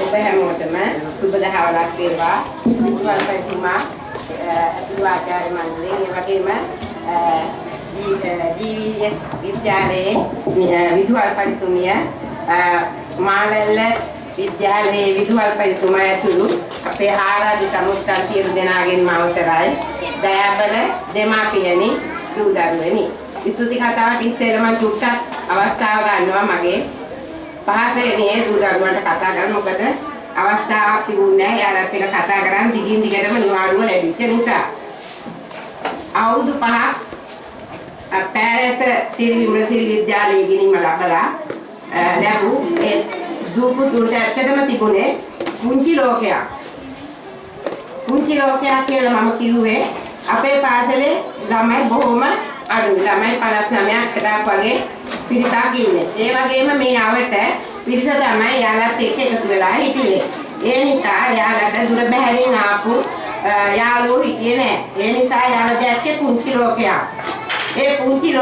ඔබ හැමෝටම සුබ දහවලක් වේවා. විදුහල්පතිතුමා අතුවාචාර්ය මණ්ඩලයෙන් ඒ වගේම DVS විද්‍යාලයේ විදුහල්පතිතුමිය මාවැල්ල විද්‍යාලයේ විදුහල්පතිතුමා ඇතුළු අපේ ආරාධිත අමුත්තන් සියලු දෙනාගෙන්ම අවසරයි. දයාබල දෙමාපියනි දූ දරුවනි. ස්තුති කතාවට ඉස්සෙල්ලා මම චුට්ටක් අවස්ථාව ගන්නවා මගේ පහසෙන්නේ දූ දරුවන්ට කතා කරන්න. මොකද අවස්ථාවක් තිබුණේ නැහැ. යාළුවත් එක්ක කතා කරන් දිගින් දිගටම නිවාඩුව ලැබිච්ච නිසා. අවුරුදු 5ක් පැරැස සිරි විමලසිරි විද්‍යාලයේ ඉගෙනීම ලබලා ලැබු ඒ දූ පුතුන්ට ඇත්තටම තිබුණේ පුංචි ලෝකයක්. පුංචි ලෝකයක් කියලා මම කිව්වේ අපේ පාසලේ ළමයි බොහොම අඩුයි. ළමයි 59ක් වගේ පිරිසක් ඉන්නේ. ඒ වගේම මේ යවට පිරිස තමයි යාළුවත් එක්ක එකතු වෙලා හිටියේ. ඒ නිසා යාළුවට දුර බැහැරින් ආපු යාළුවෝ හිටියේ නැහැ. ඒ නිසා යාළුවා දැක්කේ පුංචි ලෝකයක්. ඒ පුංචි